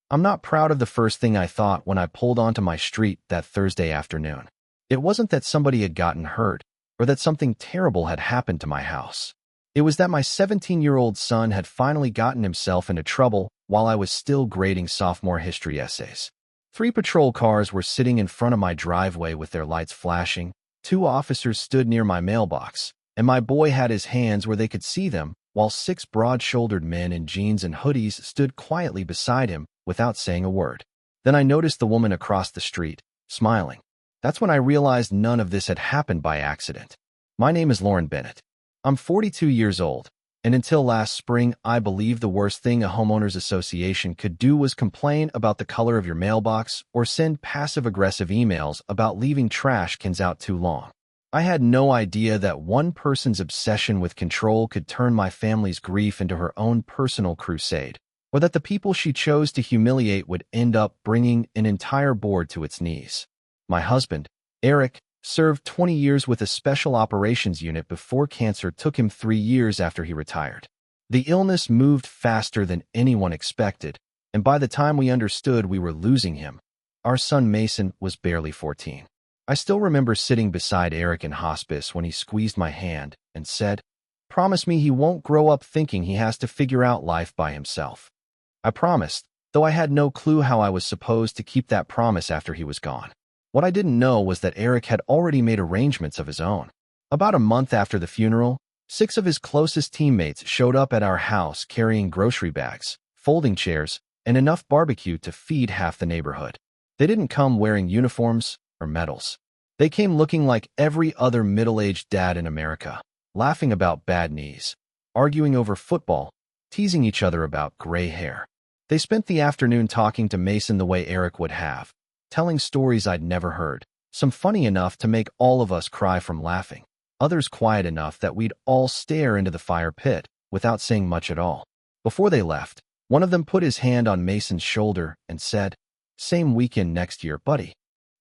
I'm not proud of the first thing I thought when I pulled onto my street that Thursday afternoon. It wasn't that somebody had gotten hurt or that something terrible had happened to my house. It was that my 17-year-old son had finally gotten himself into trouble while I was still grading sophomore history essays. 3 patrol cars were sitting in front of my driveway with their lights flashing, 2 officers stood near my mailbox, and my boy had his hands where they could see them, while 6 broad-shouldered men in jeans and hoodies stood quietly beside him without saying a word. Then I noticed the woman across the street, smiling. That's when I realized none of this had happened by accident. My name is Lauren Bennett. I'm 42 years old, and until last spring, I believed the worst thing a homeowners association could do was complain about the color of your mailbox or send passive-aggressive emails about leaving trash cans out too long. I had no idea that one person's obsession with control could turn my family's grief into her own personal crusade, or that the people she chose to humiliate would end up bringing an entire board to its knees. My husband, Eric, served 20 years with a special operations unit before cancer took him 3 years after he retired. The illness moved faster than anyone expected, and by the time we understood we were losing him, our son Mason was barely 14. I still remember sitting beside Eric in hospice when he squeezed my hand and said, "Promise me he won't grow up thinking he has to figure out life by himself." I promised, though I had no clue how I was supposed to keep that promise after he was gone. What I didn't know was that Eric had already made arrangements of his own. About a month after the funeral, 6 of his closest teammates showed up at our house carrying grocery bags, folding chairs, and enough barbecue to feed half the neighborhood. They didn't come wearing uniforms or medals. They came looking like every other middle-aged dad in America, laughing about bad knees, arguing over football, teasing each other about gray hair. They spent the afternoon talking to Mason the way Eric would have, telling stories I'd never heard, some funny enough to make all of us cry from laughing, others quiet enough that we'd all stare into the fire pit without saying much at all. Before they left, one of them put his hand on Mason's shoulder and said, "Same weekend next year, buddy."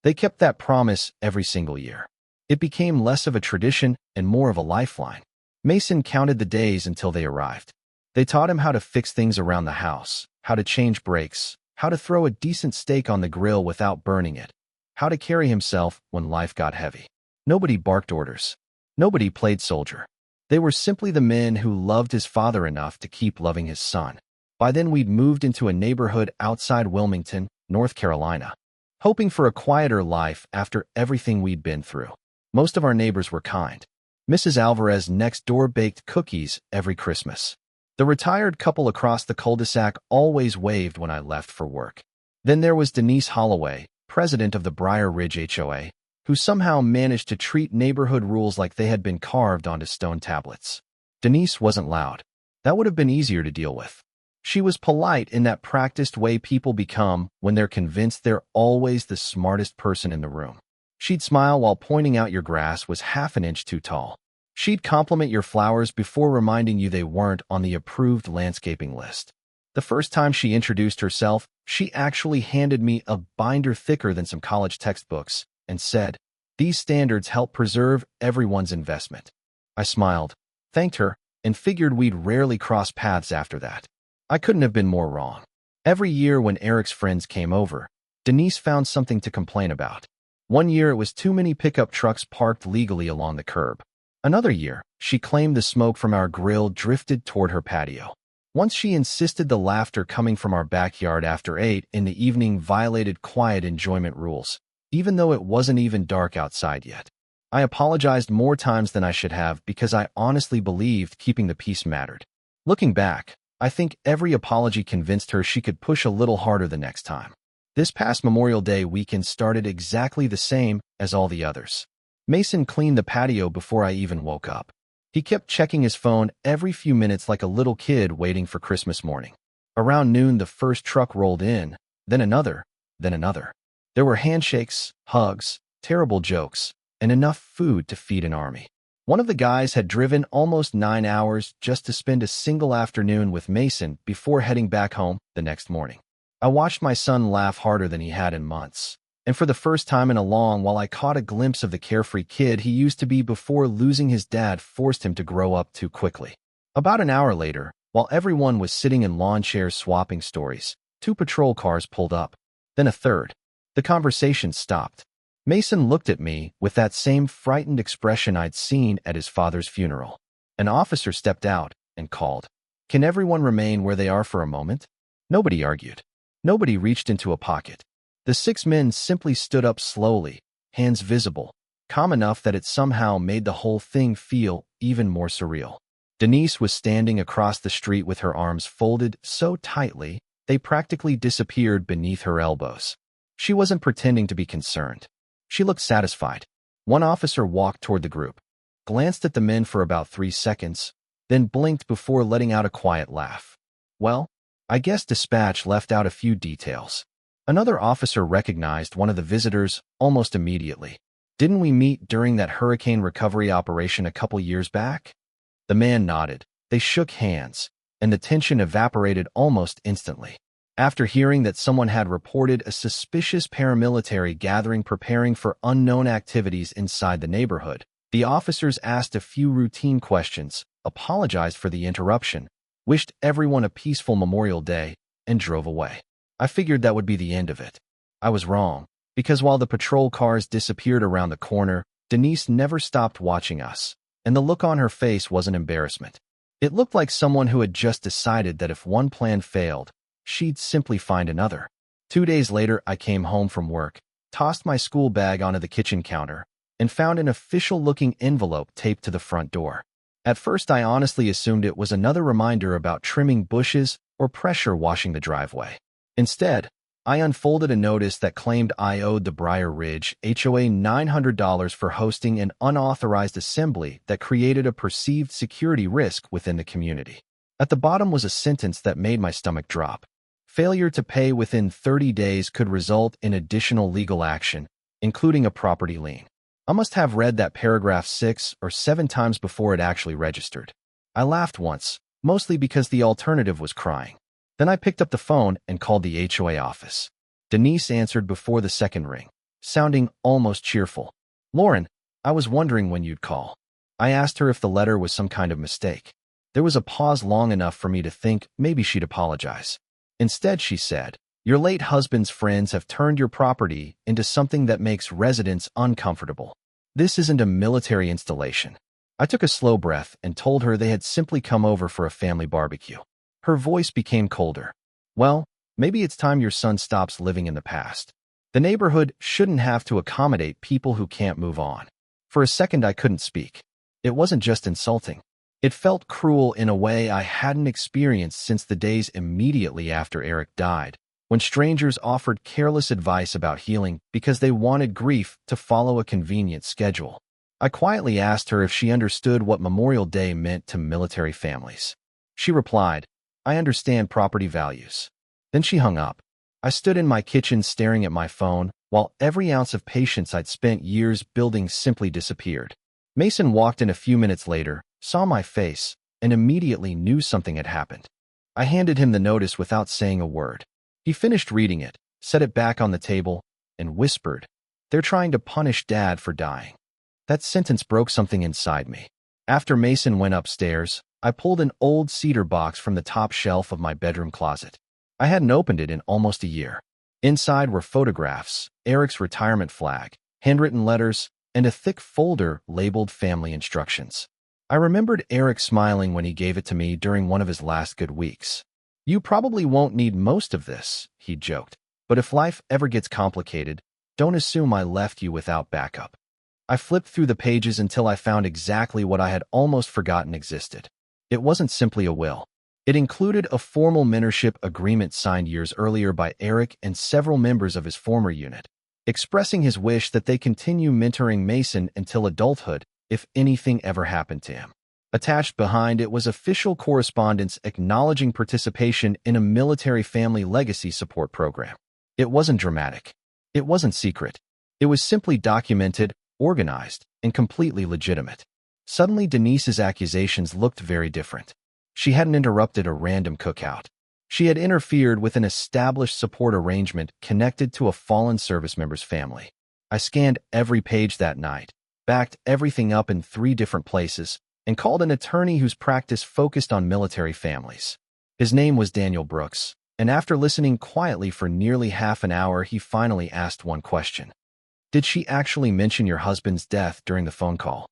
They kept that promise every single year. It became less of a tradition and more of a lifeline. Mason counted the days until they arrived. They taught him how to fix things around the house, how to change brakes, how to throw a decent steak on the grill without burning it, how to carry himself when life got heavy. Nobody barked orders. Nobody played soldier. They were simply the men who loved his father enough to keep loving his son. By then we'd moved into a neighborhood outside Wilmington, North Carolina, hoping for a quieter life after everything we'd been through. Most of our neighbors were kind. Mrs. Alvarez next door baked cookies every Christmas. The retired couple across the cul-de-sac always waved when I left for work. Then there was Denise Holloway, president of the Briar Ridge HOA, who somehow managed to treat neighborhood rules like they had been carved onto stone tablets. Denise wasn't loud. That would have been easier to deal with. She was polite in that practiced way people become when they're convinced they're always the smartest person in the room. She'd smile while pointing out your grass was half an inch too tall. She'd compliment your flowers before reminding you they weren't on the approved landscaping list. The first time she introduced herself, she actually handed me a binder thicker than some college textbooks and said, "These standards help preserve everyone's investment." I smiled, thanked her, and figured we'd rarely cross paths after that. I couldn't have been more wrong. Every year when Eric's friends came over, Denise found something to complain about. One year it was too many pickup trucks parked legally along the curb. Another year, she claimed the smoke from our grill drifted toward her patio. Once she insisted the laughter coming from our backyard after 8 in the evening violated quiet enjoyment rules, even though it wasn't even dark outside yet. I apologized more times than I should have because I honestly believed keeping the peace mattered. Looking back, I think every apology convinced her she could push a little harder the next time. This past Memorial Day weekend started exactly the same as all the others. Mason cleaned the patio before I even woke up. He kept checking his phone every few minutes like a little kid waiting for Christmas morning. Around noon, the first truck rolled in, then another, then another. There were handshakes, hugs, terrible jokes, and enough food to feed an army. One of the guys had driven almost 9 hours just to spend a single afternoon with Mason before heading back home the next morning. I watched my son laugh harder than he had in months. And for the first time in a long while I caught a glimpse of the carefree kid he used to be before losing his dad forced him to grow up too quickly. About an hour later, while everyone was sitting in lawn chairs swapping stories, Two patrol cars pulled up, then a third. The conversation stopped. Mason looked at me with that same frightened expression I'd seen at his father's funeral. An officer stepped out and called, "Can everyone remain where they are for a moment?" Nobody argued. Nobody reached into a pocket. The 6 men simply stood up slowly, hands visible, calm enough that it somehow made the whole thing feel even more surreal. Denise was standing across the street with her arms folded so tightly they practically disappeared beneath her elbows. She wasn't pretending to be concerned. She looked satisfied. One officer walked toward the group, glanced at the men for about 3 seconds, then blinked before letting out a quiet laugh. "Well, I guess dispatch left out a few details." Another officer recognized one of the visitors almost immediately. "Didn't we meet during that hurricane recovery operation a couple years back?" The man nodded. They shook hands, and the tension evaporated almost instantly. After hearing that someone had reported a suspicious paramilitary gathering preparing for unknown activities inside the neighborhood, the officers asked a few routine questions, apologized for the interruption, wished everyone a peaceful Memorial Day, and drove away. I figured that would be the end of it. I was wrong, because while the patrol cars disappeared around the corner, Denise never stopped watching us, and the look on her face wasn't embarrassment. It looked like someone who had just decided that if one plan failed, she'd simply find another. 2 days later, I came home from work, tossed my school bag onto the kitchen counter, and found an official-looking envelope taped to the front door. At first, I honestly assumed it was another reminder about trimming bushes or pressure washing the driveway. Instead, I unfolded a notice that claimed I owed the Briar Ridge HOA $900 for hosting an unauthorized assembly that created a perceived security risk within the community. At the bottom was a sentence that made my stomach drop. Failure to pay within 30 days could result in additional legal action, including a property lien. I must have read that paragraph 6 or 7 times before it actually registered. I laughed once, mostly because the alternative was crying. Then I picked up the phone and called the HOA office. Denise answered before the second ring, sounding almost cheerful. "Lauren, I was wondering when you'd call." I asked her if the letter was some kind of mistake. There was a pause long enough for me to think maybe she'd apologize. Instead, she said, "Your late husband's friends have turned your property into something that makes residents uncomfortable. This isn't a military installation." I took a slow breath and told her they had simply come over for a family barbecue. Her voice became colder. "Well, maybe it's time your son stops living in the past. The neighborhood shouldn't have to accommodate people who can't move on." For a second, I couldn't speak. It wasn't just insulting. It felt cruel in a way I hadn't experienced since the days immediately after Eric died, when strangers offered careless advice about healing because they wanted grief to follow a convenient schedule. I quietly asked her if she understood what Memorial Day meant to military families. She replied, "I understand property values." Then she hung up. I stood in my kitchen staring at my phone, while every ounce of patience I'd spent years building simply disappeared. Mason walked in a few minutes later, saw my face, and immediately knew something had happened. I handed him the notice without saying a word. He finished reading it, set it back on the table, and whispered, "They're trying to punish Dad for dying." That sentence broke something inside me. After Mason went upstairs, I pulled an old cedar box from the top shelf of my bedroom closet. I hadn't opened it in almost a year. Inside were photographs, Eric's retirement flag, handwritten letters, and a thick folder labeled family instructions. I remembered Eric smiling when he gave it to me during one of his last good weeks. "You probably won't need most of this," he joked, "but if life ever gets complicated, don't assume I left you without backup." I flipped through the pages until I found exactly what I had almost forgotten existed. It wasn't simply a will. It included a formal mentorship agreement signed years earlier by Eric and several members of his former unit, expressing his wish that they continue mentoring Mason until adulthood if anything ever happened to him. Attached behind it was official correspondence acknowledging participation in a military family legacy support program. It wasn't dramatic. It wasn't secret. It was simply documented, organized, and completely legitimate. Suddenly, Denise's accusations looked very different. She hadn't interrupted a random cookout. She had interfered with an established support arrangement connected to a fallen service member's family. I scanned every page that night, backed everything up in 3 different places, and called an attorney whose practice focused on military families. His name was Daniel Brooks, and after listening quietly for nearly half an hour, he finally asked one question. Did she actually mention your husband's death during the phone call?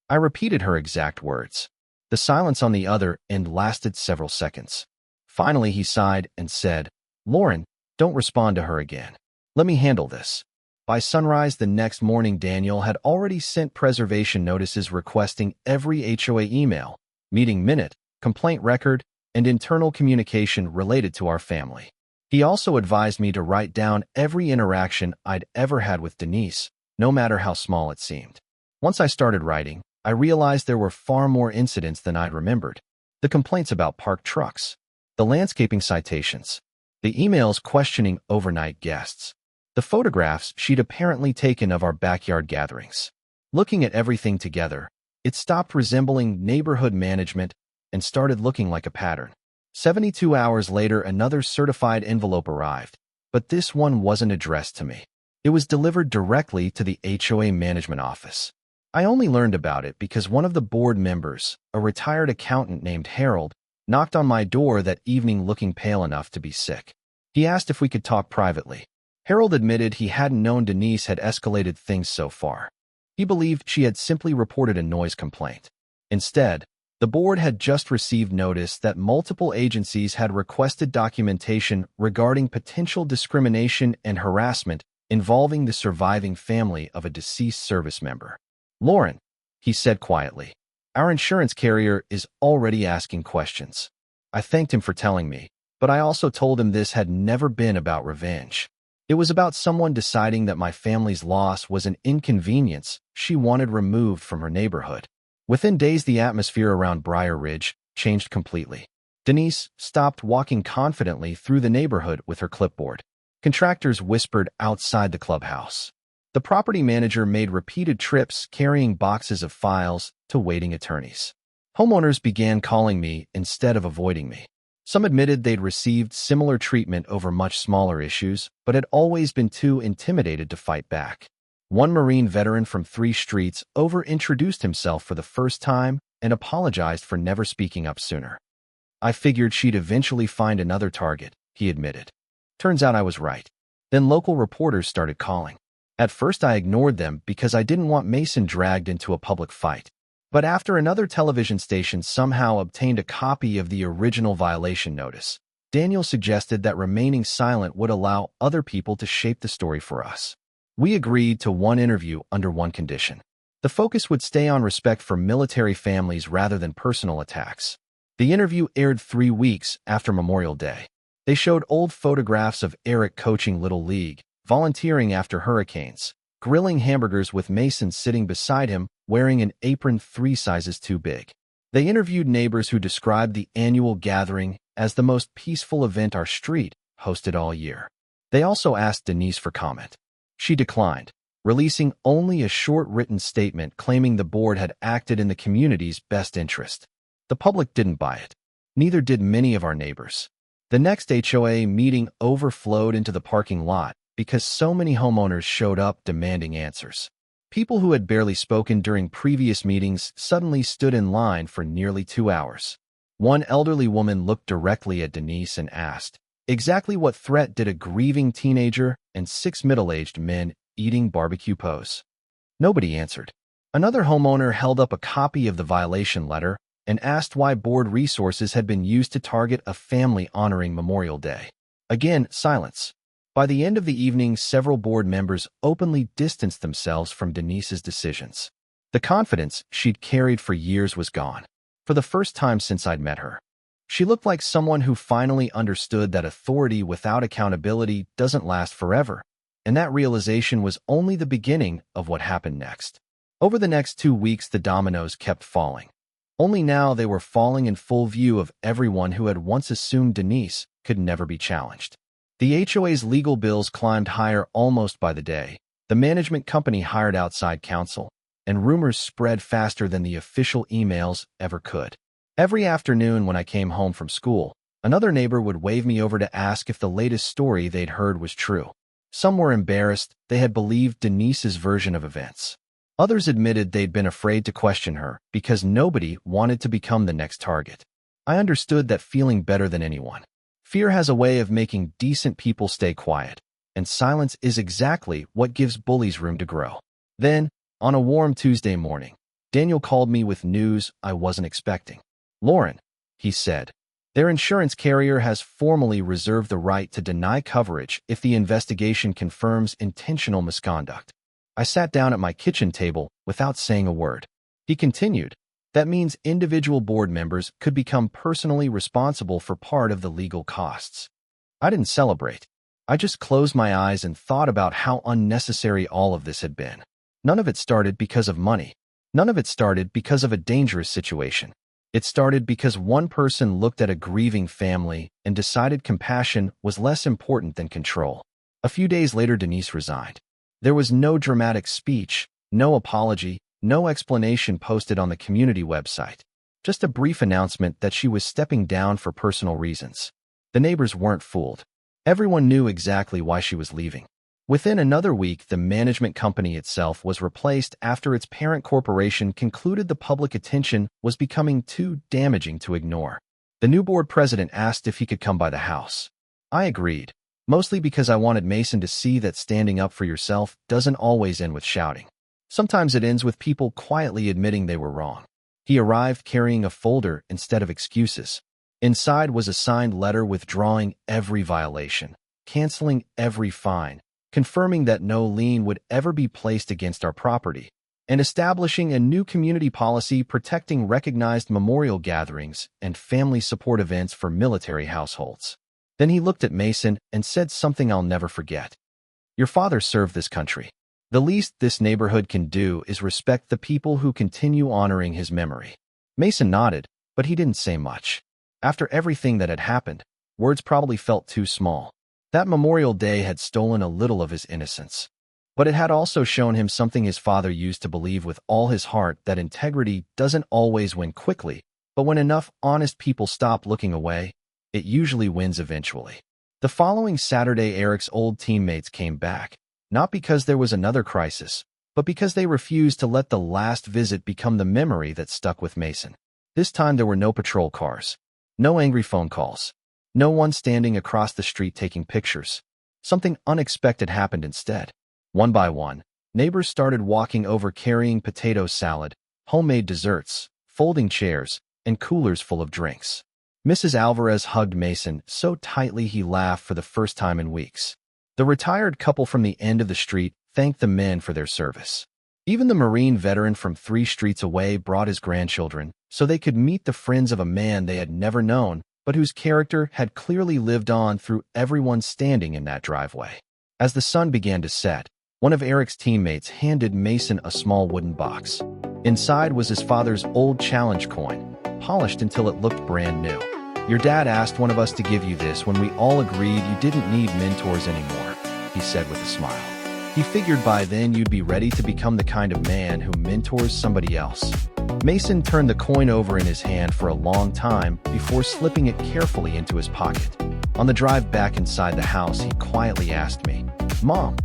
I repeated her exact words. The silence on the other end lasted several seconds. Finally, he sighed and said, Lauren, don't respond to her again. Let me handle this. By sunrise the next morning, Daniel had already sent preservation notices requesting every HOA email, meeting minute, complaint record, and internal communication related to our family. He also advised me to write down every interaction I'd ever had with Denise, no matter how small it seemed. Once I started writing, I realized there were far more incidents than I'd remembered. The complaints about parked trucks, the landscaping citations, the emails questioning overnight guests, the photographs she'd apparently taken of our backyard gatherings. Looking at everything together, it stopped resembling neighborhood management and started looking like a pattern. 72 hours later, another certified envelope arrived, but this one wasn't addressed to me. It was delivered directly to the HOA management office. I only learned about it because one of the board members, a retired accountant named Harold, knocked on my door that evening looking pale enough to be sick. He asked if we could talk privately. Harold admitted he hadn't known Denise had escalated things so far. He believed she had simply reported a noise complaint. Instead, the board had just received notice that multiple agencies had requested documentation regarding potential discrimination and harassment involving the surviving family of a deceased service member. Lauren, he said quietly, our insurance carrier is already asking questions. I thanked him for telling me, but I also told him this had never been about revenge. It was about someone deciding that my family's loss was an inconvenience she wanted removed from her neighborhood. Within days, the atmosphere around Briar Ridge changed completely. Denise stopped walking confidently through the neighborhood with her clipboard. Contractors whispered outside the clubhouse. The property manager made repeated trips carrying boxes of files to waiting attorneys. Homeowners began calling me instead of avoiding me. Some admitted they'd received similar treatment over much smaller issues, but had always been too intimidated to fight back. One Marine veteran from 3 streets over-introduced himself for the first time and apologized for never speaking up sooner. I figured she'd eventually find another target, he admitted. Turns out I was right. Then local reporters started calling. At first I ignored them because I didn't want Mason dragged into a public fight. But after another television station somehow obtained a copy of the original violation notice, Daniel suggested that remaining silent would allow other people to shape the story for us. We agreed to one interview under one condition. The focus would stay on respect for military families rather than personal attacks. The interview aired 3 weeks after Memorial Day. They showed old photographs of Eric coaching Little League, volunteering after hurricanes, grilling hamburgers with Mason sitting beside him, wearing an apron 3 sizes too big. They interviewed neighbors who described the annual gathering as the most peaceful event our street hosted all year. They also asked Denise for comment. She declined, releasing only a short written statement claiming the board had acted in the community's best interest. The public didn't buy it. Neither did many of our neighbors. The next HOA meeting overflowed into the parking lot because so many homeowners showed up demanding answers. People who had barely spoken during previous meetings suddenly stood in line for nearly 2 hours. One elderly woman looked directly at Denise and asked, exactly what threat did a grieving teenager and 6 middle-aged men eating barbecue pose? Nobody answered. Another homeowner held up a copy of the violation letter and asked why board resources had been used to target a family honoring Memorial Day. Again, silence. By the end of the evening, several board members openly distanced themselves from Denise's decisions. The confidence she'd carried for years was gone. For the first time since I'd met her, she looked like someone who finally understood that authority without accountability doesn't last forever, and that realization was only the beginning of what happened next. Over the next 2 weeks, the dominoes kept falling. Only now they were falling in full view of everyone who had once assumed Denise could never be challenged. The HOA's legal bills climbed higher almost by the day. The management company hired outside counsel, and rumors spread faster than the official emails ever could. Every afternoon when I came home from school, another neighbor would wave me over to ask if the latest story they'd heard was true. Some were embarrassed they had believed Denise's version of events. Others admitted they'd been afraid to question her because nobody wanted to become the next target. I understood that feeling better than anyone. Fear has a way of making decent people stay quiet, and silence is exactly what gives bullies room to grow. Then, on a warm Tuesday morning, Daniel called me with news I wasn't expecting. "Lauren," he said, "their insurance carrier has formally reserved the right to deny coverage if the investigation confirms intentional misconduct." I sat down at my kitchen table without saying a word. He continued, "That means individual board members could become personally responsible for part of the legal costs." I didn't celebrate. I just closed my eyes and thought about how unnecessary all of this had been. None of it started because of money. None of it started because of a dangerous situation. It started because one person looked at a grieving family and decided compassion was less important than control. A few days later, Denise resigned. There was no dramatic speech, no apology, no explanation posted on the community website. Just a brief announcement that she was stepping down for personal reasons. The neighbors weren't fooled. Everyone knew exactly why she was leaving. Within another week, the management company itself was replaced after its parent corporation concluded the public attention was becoming too damaging to ignore. The new board president asked if he could come by the house. I agreed, mostly because I wanted Mason to see that standing up for yourself doesn't always end with shouting. Sometimes it ends with people quietly admitting they were wrong. He arrived carrying a folder instead of excuses. Inside was a signed letter withdrawing every violation, canceling every fine, confirming that no lien would ever be placed against our property, and establishing a new community policy protecting recognized memorial gatherings and family support events for military households. Then he looked at Mason and said something I'll never forget. "Your father served this country. The least this neighborhood can do is respect the people who continue honoring his memory." Mason nodded, but he didn't say much. After everything that had happened, words probably felt too small. That Memorial Day had stolen a little of his innocence. But it had also shown him something his father used to believe with all his heart, that integrity doesn't always win quickly, but when enough honest people stop looking away, it usually wins eventually. The following Saturday, Eric's old teammates came back, not because there was another crisis, but because they refused to let the last visit become the memory that stuck with Mason. This time there were no patrol cars, no angry phone calls, no one standing across the street taking pictures. Something unexpected happened instead. One by one, neighbors started walking over carrying potato salad, homemade desserts, folding chairs, and coolers full of drinks. Mrs. Alvarez hugged Mason so tightly he laughed for the first time in weeks. The retired couple from the end of the street thanked the men for their service. Even the Marine veteran from 3 streets away brought his grandchildren so they could meet the friends of a man they had never known, but whose character had clearly lived on through everyone standing in that driveway. As the sun began to set, one of Eric's teammates handed Mason a small wooden box. Inside was his father's old challenge coin, polished until it looked brand new. "Your dad asked one of us to give you this when we all agreed you didn't need mentors anymore," he said with a smile. "He figured by then you'd be ready to become the kind of man who mentors somebody else." Mason turned the coin over in his hand for a long time before slipping it carefully into his pocket. On the drive back inside the house, he quietly asked me, "Mom,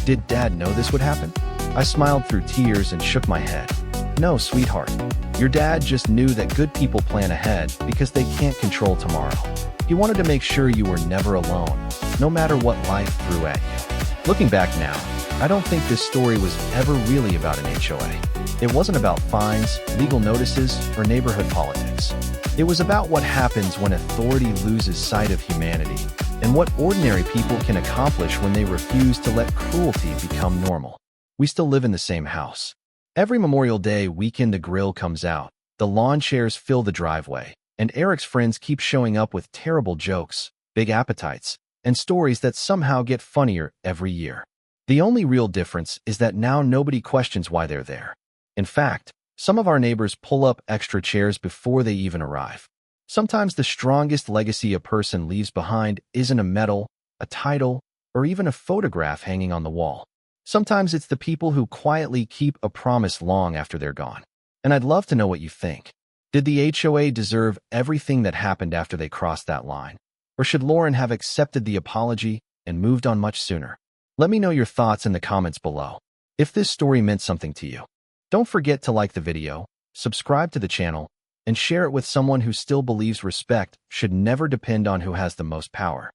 did Dad know this would happen?" I smiled through tears and shook my head. "No, sweetheart. Your dad just knew that good people plan ahead because they can't control tomorrow. He wanted to make sure you were never alone, no matter what life threw at you." Looking back now, I don't think this story was ever really about an HOA. It wasn't about fines, legal notices, or neighborhood politics. It was about what happens when authority loses sight of humanity, and what ordinary people can accomplish when they refuse to let cruelty become normal. We still live in the same house. Every Memorial Day weekend, the grill comes out, the lawn chairs fill the driveway, and Eric's friends keep showing up with terrible jokes, big appetites, and stories that somehow get funnier every year. The only real difference is that now nobody questions why they're there. In fact, some of our neighbors pull up extra chairs before they even arrive. Sometimes the strongest legacy a person leaves behind isn't a medal, a title, or even a photograph hanging on the wall. Sometimes it's the people who quietly keep a promise long after they're gone. And I'd love to know what you think. Did the HOA deserve everything that happened after they crossed that line? Or should Lauren have accepted the apology and moved on much sooner? Let me know your thoughts in the comments below. If this story meant something to you, don't forget to like the video, subscribe to the channel, and share it with someone who still believes respect should never depend on who has the most power.